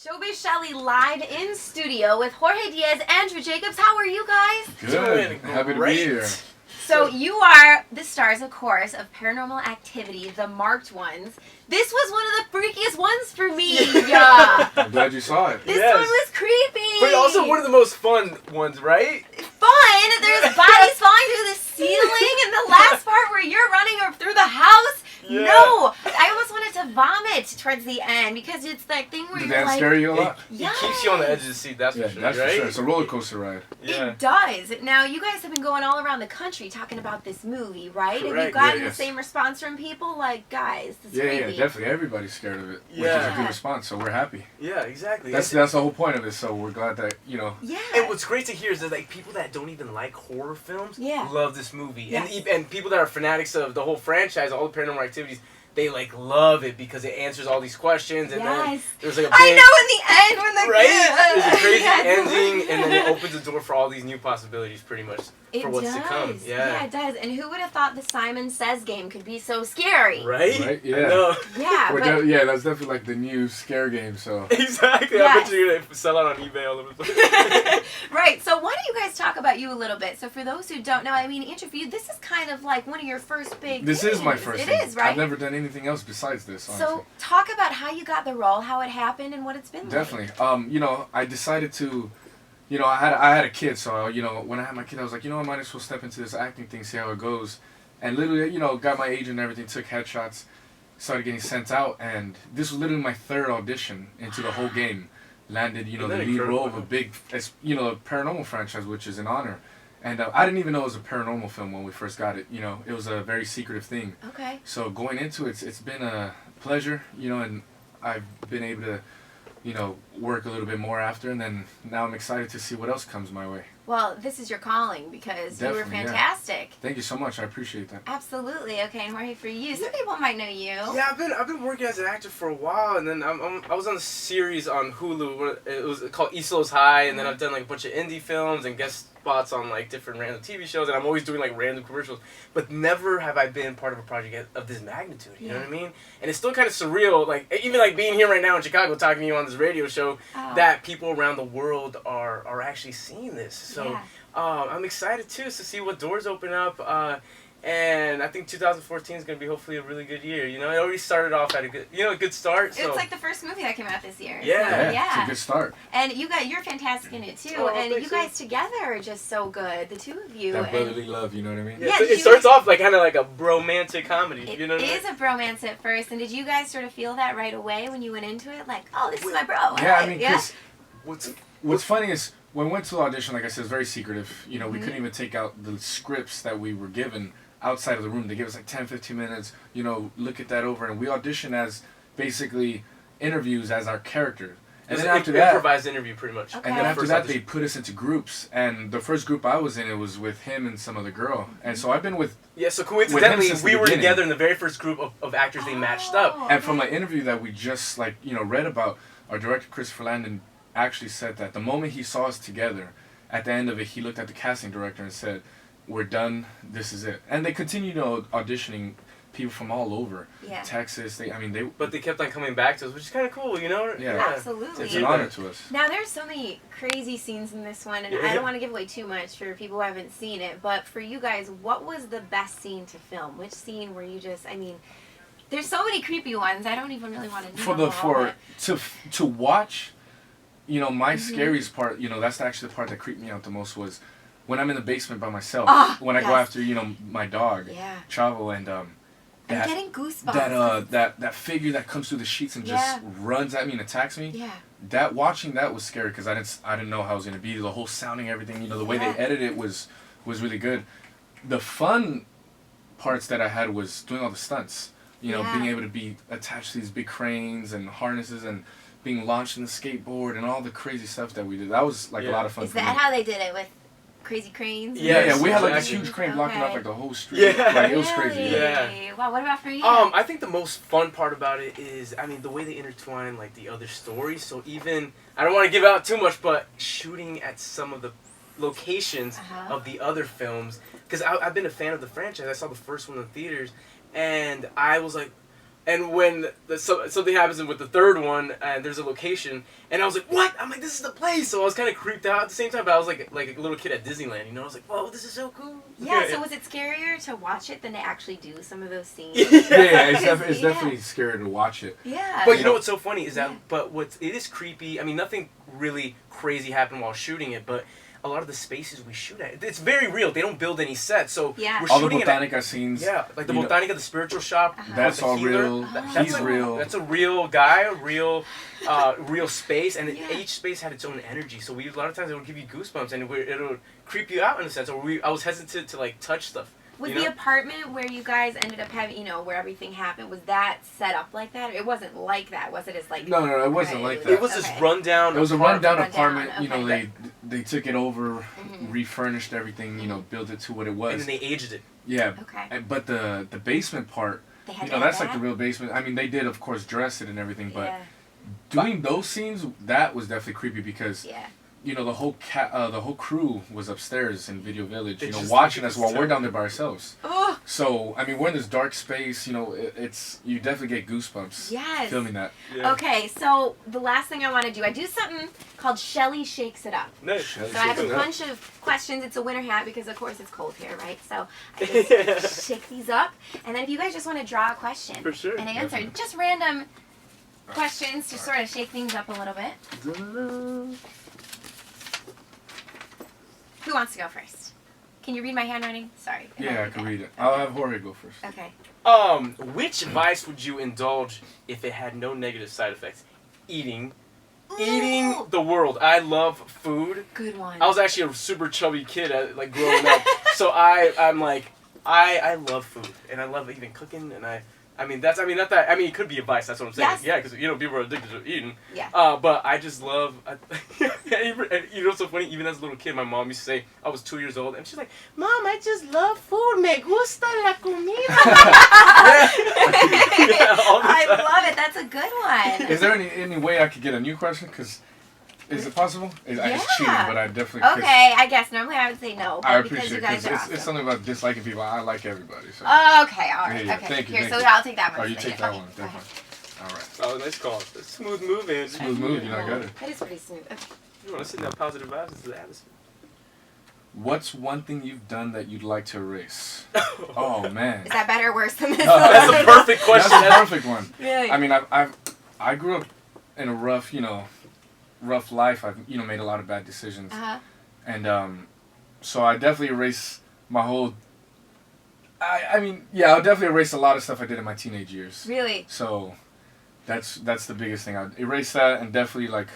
Showbiz Shelly live in studio with Jorge Diaz, Andrew Jacobs. How are you guys? Good. Happy to be here. So you are the stars, of course, of Paranormal Activity, the marked ones. This was one of the freakiest ones for me. Yeah. I'm glad you saw it. This one was creepy. But also one of the most fun ones, right? Fun. There's bodies falling through the ceiling, and the last part where you're running through the house. Yeah. No, I almost wanted to vomit towards the end because it's that thing where Did you're that like, scare you a lot? It keeps you on the edge of the seat, that's for sure, that's right? for sure. It's a roller coaster ride. Yeah. It does. Now, you guys have been going all around the country talking about this movie, right? Have you Correct. gotten Yeah, the same response from people? Like, guys, this is Yeah, creepy. definitely. Everybody's scared of it, which is a Yeah. good response. So we're happy. Yeah, exactly. That's the whole point of it. So we're glad that Yeah. And what's great to hear is that like people that don't even like horror films love this movie, Yes. and people that are fanatics of the whole franchise, all the Paranormal Activities, they like love it because it answers all these questions. And then there's like a big, I know in the end when the right? There's a crazy Yes. ending, and then it opens the door for all these new possibilities, pretty much, It for what's does. to come. Yeah, it does. And who would have thought the Simon Says game could be so scary? Right? Right? Yeah. I know. Yeah, but yeah, that's definitely like the new scare game. So Exactly. Yes. I bet you're gonna sell out on eBay all over the place. right. So why don't you guys talk about you a little bit? So for those who don't know, I mean, Andrew, for you, this is kind of like one of your first big this things. is my first. It thing. is, right? I've never done anything else besides this. Honestly. So talk about how you got the role, how it happened, and what it's been like. Definitely. I decided to, I had a kid, so when I had my kid, I was like, I might as well step into this acting thing, see how it goes, and literally, got my agent and everything, took headshots, started getting sent out, and this was literally my third audition into the whole game. Landed, the lead role of a big, paranormal franchise, which is an honor. And I didn't even know it was a paranormal film when we first got it. It was a very secretive thing. Okay. So going into it, it's been a pleasure, and I've been able to, work a little bit more after, and then now I'm excited to see what else comes my way. Well, this is your calling because you were Definitely, yeah. fantastic. Thank you so much. I appreciate that. Absolutely. Okay, and Jorge, for you, some people might know you. Yeah, I've been working as an actor for a while, and then I was on a series on Hulu. It was called Islo's High, and then I've done like a bunch of indie films and guest spots on like different random TV shows, and I'm always doing like random commercials. But never have I been part of a project of this magnitude. You know what I mean? And it's still kind of surreal, like even like being here right now in Chicago talking to you on this radio show, that people around the world are actually seeing this. So I'm excited too to see what doors open up. And I think 2014 is going to be hopefully a really good year. It already started off at a good start. So. It's like the first movie that came out this year. Yeah. It's a good start. And you're fantastic in it too. And you guys together are just so good, the two of you. That brotherly love, you know what I mean? Yeah, it starts off like kind of like a bromantic comedy. It you know what is I mean? a bromance at first. And did you guys sort of feel that right away when you went into it? Like, oh, this is my bro. Yeah, I mean, because What's funny is when we went to the audition, like I said, it's very secretive. We couldn't even take out the scripts that we were given outside of the room. They gave us like 10, 15 minutes, look at that over, and we auditioned as basically interviews as our character. And then after that, improvised interview pretty much. Okay. and then after that, they put us into groups. And the first group I was in, it was with him and some other girl. And so I've been with. Yeah, so coincidentally, since the we were beginning. together in the very first group of actors they matched up. And from an interview that we just read about, our director Christopher Landon actually said that the moment he saw us together, at the end of it, he looked at the casting director and said, "We're done. This is it." And they continued auditioning people from all over, Texas. But they kept on coming back to us, which is kind of cool, Yeah, absolutely. It's an honor to us. Now, there's so many crazy scenes in this one, and I don't want to give away too much for people who haven't seen it, but for you guys, what was the best scene to film? Which scene were you just, there's so many creepy ones, I don't even really want to know. To watch, my scariest part, that's actually the part that creeped me out the most was when I'm in the basement by myself, when I go after, my dog, Chavo, and I'm getting goosebumps. that figure that comes through the sheets and just runs at me and attacks me. Yeah. Watching that was scary because I didn't know how it was gonna be. The whole sounding, everything. The way they edited it was really good. The fun parts that I had was doing all the stunts. Being able to be attached to these big cranes and harnesses and being launched in the skateboard and all the crazy stuff that we did. That was like a lot of fun. Is that how they did it with Crazy Cranes? Yeah, we had like this huge crane blocking off like the whole street. Yeah. Like, it was crazy. Yeah. Wow, what about for you? I think the most fun part about it is, the way they intertwine like the other stories. So even, I don't want to give out too much, but shooting at some of the locations of the other films, because I've been a fan of the franchise. I saw the first one in the theaters, and I was like, And when something happens with the third one, and there's a location, and I was like, "What?" I'm like, "This is the place." So I was kind of creeped out at the same time, but I was like a little kid at Disneyland, you know. I was like, "Whoa, this is so cool." Yeah. So was it scarier to watch it than to actually do some of those scenes? Yeah, it's definitely scary to watch it. Yeah. But you know what's so funny is that, but it is creepy. I mean, nothing really crazy happened while shooting it, but a lot of the spaces we shoot at, it's very real. They don't build any sets, so we're all the shooting Botanica scenes. Yeah, like the Botanica, the spiritual shop. That's all real. He's real. That's a real guy, a real space, and each space had its own energy. So a lot of times it would give you goosebumps, and it would creep you out in a sense. Or I was hesitant to like touch stuff. Was the apartment where you guys ended up having, where everything happened, was that set up like that? It wasn't like that, was it? As like no, it wasn't like that. It was this rundown. It was a rundown apartment. They took it over, refurnished everything. Built it to what it was. And then they aged it. Yeah. Okay. But the basement part, that's like the real basement. I mean, they did of course dress it and everything, but doing those scenes, that was definitely creepy because. Yeah. The whole crew was upstairs in Video Village, watching us while we're down there by ourselves. Oh. So, I mean, we're in this dark space, you definitely get goosebumps filming that. Yeah. Okay, so the last thing I do something called Shelly Shakes It Up. Nice. So I have a bunch of questions. It's a winter hat because, of course, it's cold here, right? So I just shake these up. And then if you guys just want to draw a question and answer, just random questions to sort of shake things up a little bit. Who wants to go first? Can you read my handwriting? Sorry. Yeah, I can read it. I'll have Jorge go first. Okay. Which vice would you indulge if it had no negative side effects? Eating. Ooh. Eating the world. I love food. Good one. I was actually a super chubby kid, growing up. So I'm like, I love food, and I love even cooking, and it could be a vice. That's what I'm saying. Yes. Yeah, because people are addicted to eating. Yeah. But I just love. What's so funny? Even as a little kid, my mom used to say I was 2 years old, and she's like, "Mom, I just love food. Me gusta la comida." I love it. That's a good one. Is there any way I could get a new question? Because. Is it possible? It's cheating, but I definitely could. Okay, I guess normally I would say no, but I because appreciate you guys it. are awesome. It's something about disliking people. I like everybody. So. Okay, all right. Yeah, okay. Thank you. Here, so I'll take that one. Oh, you take that one, definitely. All right. Oh, nice call. Smooth moving. Smooth move, I got it. That is pretty smooth. Okay. You want to send that positive vibes into the atmosphere. What's one thing you've done that you'd like to erase? Oh man. Is that better or worse than this? That's a perfect question. That's a perfect one. Really? I mean, I grew up in a rough life. I've made a lot of bad decisions, and so I definitely erase my whole. I'll definitely erase a lot of stuff I did in my teenage years. Really? So, that's the biggest thing. I'd erase that, and definitely like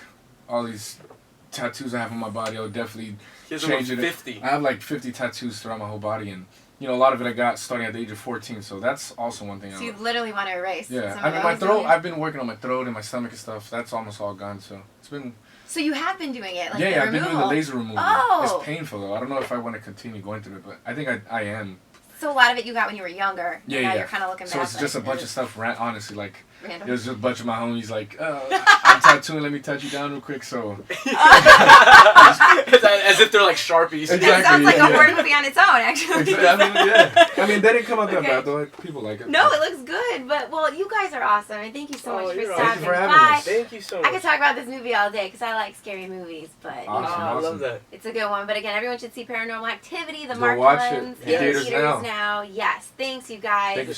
all these tattoos I have on my body. I would definitely change it. 50. I have like 50 tattoos throughout my whole body, and a lot of it I got starting at the age of 14. So that's also one thing. So you literally want to erase. Yeah, I mean my throat. I've been working on my throat and my stomach and stuff. That's almost all gone. So it's been. So you have been doing it, like I've been doing the laser removal. Oh. It's painful though. I don't know if I want to continue going through it, but I think I am. So a lot of it you got when you were younger. Yeah, now you're kind of looking back. So it's just a bunch of stuff. Honestly, like random. There's just a bunch of my homies like, I'm tattooing. Let me touch you down real quick. So. As if they're like Sharpies. Exactly, it sounds like a horror movie on its own, actually. I mean, they didn't come out that bad though. Like, people like it. No, it looks good. But you guys are awesome, and thank you so much for stopping Thank you for having by. us. Thank you so much. I could talk about this movie all day because I like scary movies, but awesome. I love that. It's a good one. But again, everyone should see Paranormal Activity, the Go marked watch ones it. in Theaters theaters now. Yes, thanks you guys. Thank you so much.